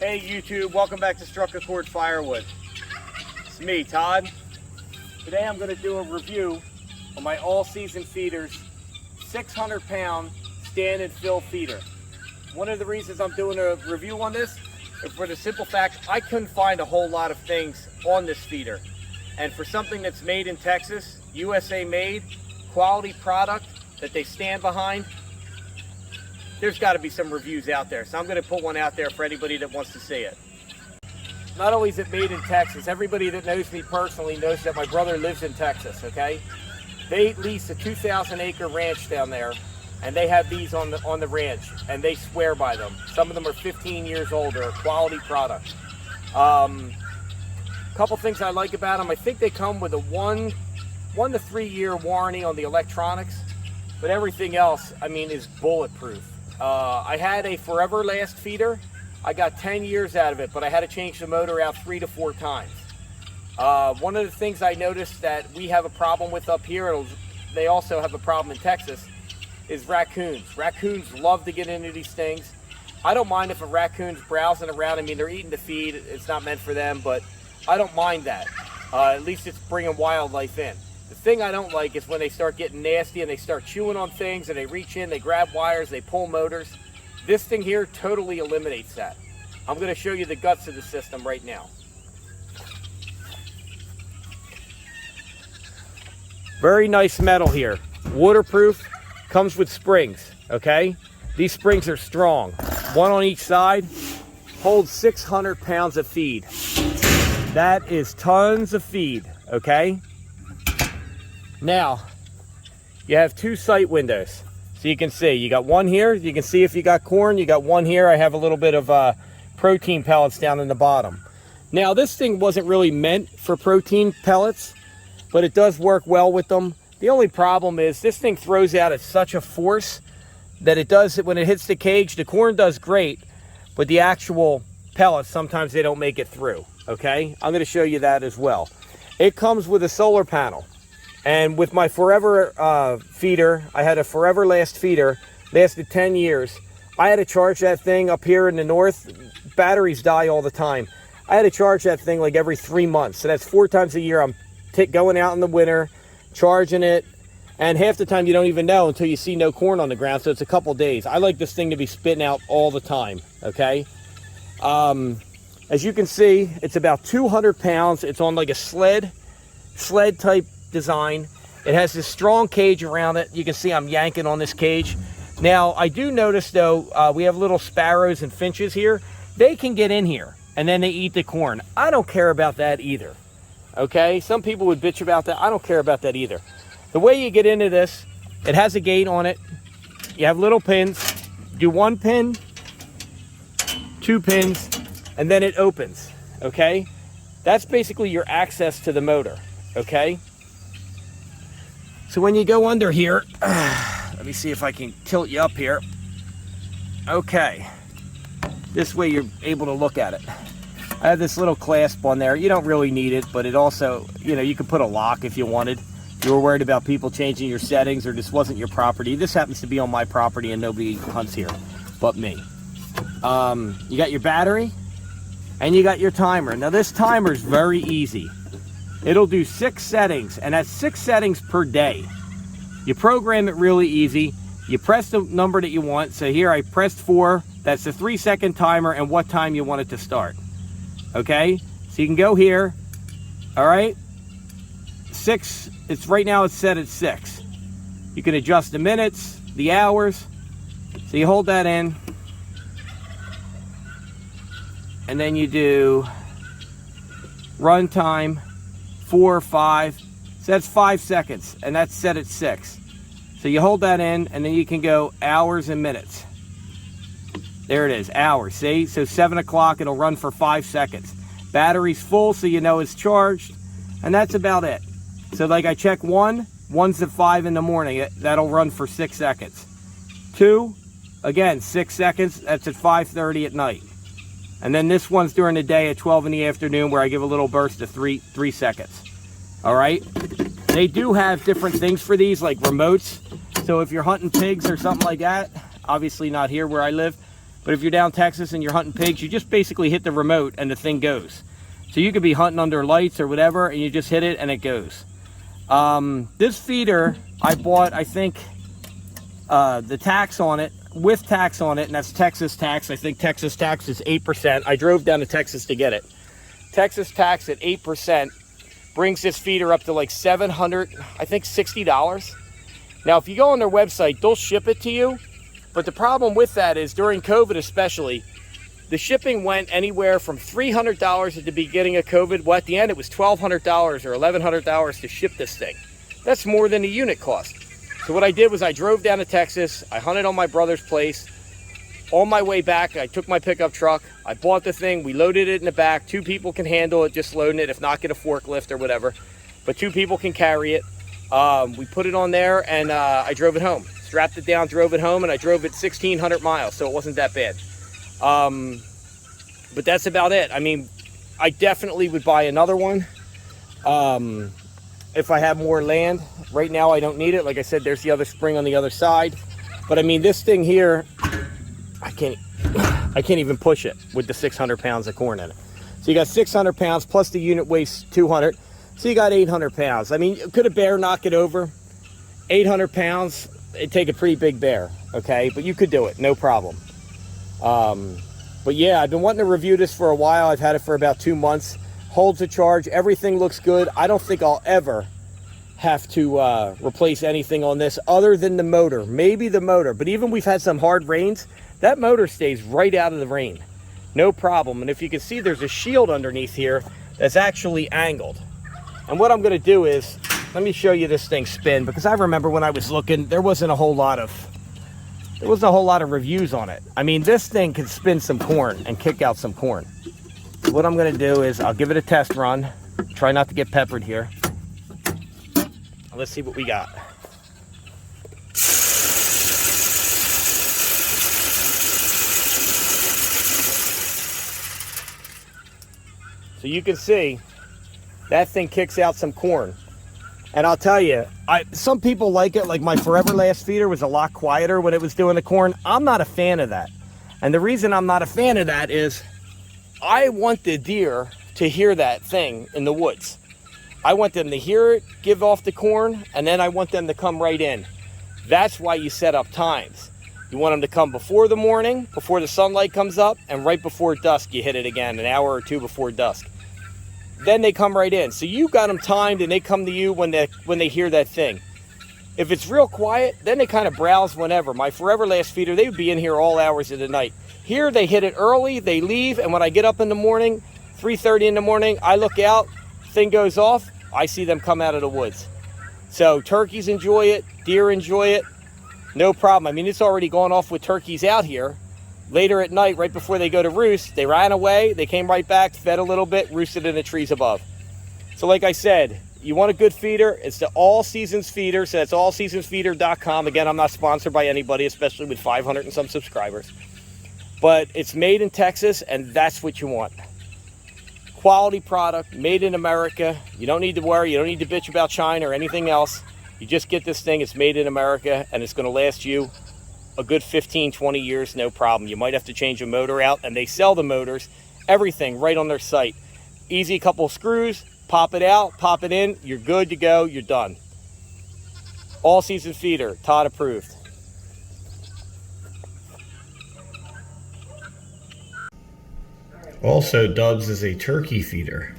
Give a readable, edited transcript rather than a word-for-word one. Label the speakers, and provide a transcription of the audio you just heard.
Speaker 1: Hey YouTube, welcome back to Struck Accord Firewood. It's me, Todd. Today I'm going to do a review on my all-season feeders 600-pound stand and fill feeder. One of the reasons I'm doing a review on this is for the simple fact I couldn't find a whole lot of things on this feeder. And for something that's made in Texas, USA made, quality product that they stand behind, there's got to be some reviews out there. So I'm going to put one out there for anybody that wants to see it. Not only is it made in Texas, everybody that knows me personally knows that my brother lives in Texas, okay? They lease a 2,000-acre ranch down there, and they have these on the ranch, and they swear by them. Some of them are 15 years old. They're a quality product. Couple things I like about them. I think they come with a 1 to 3 year warranty on the electronics, but everything else, I mean, is bulletproof. I had a Forever Last feeder. I got 10 years out of it, but I had to change the motor out 3 to 4 times. One of the things I noticed that we have a problem with up here, they also have a problem in Texas, is raccoons. Raccoons love to get into these things. I don't mind if a raccoon's browsing around. I mean, they're eating the feed. It's not meant for them, but I don't mind that. At least it's bringing wildlife in. The thing I don't like is when they start getting nasty and they start chewing on things and they reach in, they grab wires, they pull motors. This thing here totally eliminates that. I'm going to show you the guts of the system right now. Very nice metal here. Waterproof, comes with springs, okay? These springs are strong. One on each side, holds 600 pounds of feed. That is tons of feed, okay? Now, you have 2 sight windows. So you can see, you got one here. You can see if you got corn. You got one here. I have a little bit of protein pellets down in the bottom. Now, this thing wasn't really meant for protein pellets, but it does work well with them. The only problem is this thing throws out at such a force that it does, when it hits the cage, the corn does great, but the actual pellets, sometimes they don't make it through, okay? I'm going to show you that as well. It comes with a solar panel. And with my Forever feeder, I had a Forever Last feeder, lasted 10 years. I had to charge that thing up here in the north. Batteries die all the time. I had to charge that thing like every 3 months. So that's 4 times a year. I'm going out in the winter, charging it. And half the time you don't even know until you see no corn on the ground. So it's a couple days. I like this thing to be spitting out all the time, okay? As you can see, it's about 200 pounds. It's on like a sled type design. It has this strong cage around it. You can see I'm yanking on this cage. Now, I do notice though, we have little sparrows and finches here. They can get in here and then they eat the corn. I don't care about that either. Okay, some people would bitch about that. I don't care about that either. The way you get into this, it has a gate on it. You have little pins. Do 1 pin, 2 pins, and then it opens. Okay, that's basically your access to the motor. Okay. So when you go under here, let me see if I can tilt you up here. Okay, this way you're able to look at it. I have this little clasp on there. You don't really need it, but it also, you know, you could put a lock if you wanted. If you were worried about people changing your settings or this wasn't your property. This happens to be on my property and nobody hunts here but me. You got your battery and you got your timer. Now this timer is very easy. It'll do 6 settings, and that's 6 settings per day. You program it really easy. You press the number that you want. So here I pressed 4. That's the 3-second timer and what time you want it to start. Okay, so you can go here. All right, 6. It's right now it's set at 6. You can adjust the minutes, the hours. So you hold that in, and then you do run time. 4 or 5, so that's 5 seconds, and that's set at 6. So you hold that in, and then you can go hours and minutes. There it is, hours, see? So 7 o'clock, it'll run for 5 seconds. Battery's full, so you know it's charged, and that's about it. So like I check 1, 1's at 5 in the morning, that'll run for 6 seconds. 2, again, 6 seconds, that's at 5:30 at night. And then this one's during the day at 12 in the afternoon where I give a little burst of 3 seconds. All right. They do have different things for these, like remotes. So if you're hunting pigs or something like that, obviously not here where I live, But if you're down Texas and you're hunting pigs, you just basically hit the remote and the thing goes. So you could be hunting under lights or whatever, and you just hit it and it goes. This feeder I bought, I think, the tax on it, with tax on it, and that's Texas tax. I think Texas tax is 8%. I drove down to Texas to get it. Texas tax at 8% brings this feeder up to like $700, I think $60. Now, if you go on their website, they'll ship it to you. But the problem with that is during COVID especially, the shipping went anywhere from $300 at the beginning of COVID. Well, at the end, it was $1,200 or $1,100 to ship this thing. That's more than the unit cost. So what I did was I drove down to Texas. I hunted on my brother's place. On my way back, I took my pickup truck. I bought the thing. We loaded it in the back. 2 people can handle it, just loading it. If not, get a forklift or whatever. But 2 people can carry it. We put it on there, and I drove it home. Strapped it down, drove it home, and I drove it 1,600 miles, so it wasn't that bad. But that's about it. I mean, I definitely would buy another one if I have more land. Right now, I don't need it. Like I said, there's the other spring on the other side. But I mean, this thing here, I can't even push it with the 600 pounds of corn in it. So you got 600 pounds plus the unit weighs 200. So you got 800 pounds. I mean, could a bear knock it over? 800 pounds, it'd take a pretty big bear, okay? But you could do it, no problem. But yeah, I've been wanting to review this for a while. I've had it for about 2 months. Holds a charge, everything looks good. I don't think I'll ever have to replace anything on this other than the motor. Maybe the motor, but even we've had some hard rains, that motor stays right out of the rain. No problem. And if you can see, there's a shield underneath here that's actually angled. And what I'm gonna do is, let me show you this thing spin, because I remember when I was looking, there wasn't a whole lot of reviews on it. I mean, this thing can spin some corn and kick out some corn. What I'm gonna do is I'll give it a test run. Try not to get peppered here. Let's see what we got. So you can see that thing kicks out some corn. And I'll tell you, some people like it. Like my Forever Last feeder was a lot quieter when it was doing the corn. I'm not a fan of that. And the reason I'm not a fan of that is I want the deer to hear that thing in the woods. I want them to hear it, give off the corn, and then I want them to come right in. That's why you set up times. You want them to come before the morning, before the sunlight comes up, and right before dusk you hit it again, an hour or 2 before dusk. Then they come right in. So you got them timed, and they come to you when they hear that thing. If it's real quiet, then they kind of browse whenever. My Forever Last feeder, they would be in here all hours of the night. Here they hit it early, they leave, and when I get up in the morning, 3:30 in the morning, I look out, thing goes off, I see them come out of the woods. So turkeys enjoy it, deer enjoy it, no problem. I mean, it's already gone off with turkeys out here. Later at night, right before they go to roost, they ran away, they came right back, fed a little bit, roosted in the trees above. So like I said, you want a good feeder, it's the All Seasons Feeder, so that's allseasonsfeeder.com. Again, I'm not sponsored by anybody, especially with 500 and some subscribers. But it's made in Texas, and that's what you want. Quality product, made in America. You don't need to worry, you don't need to bitch about China or anything else. You just get this thing, it's made in America, and it's gonna last you a good 15, 20 years, no problem. You might have to change a motor out, and they sell the motors, everything right on their site. Easy couple screws, pop it out, pop it in, you're good to go, you're done. All Season Feeder, Todd approved. Also, Dubs is a turkey feeder.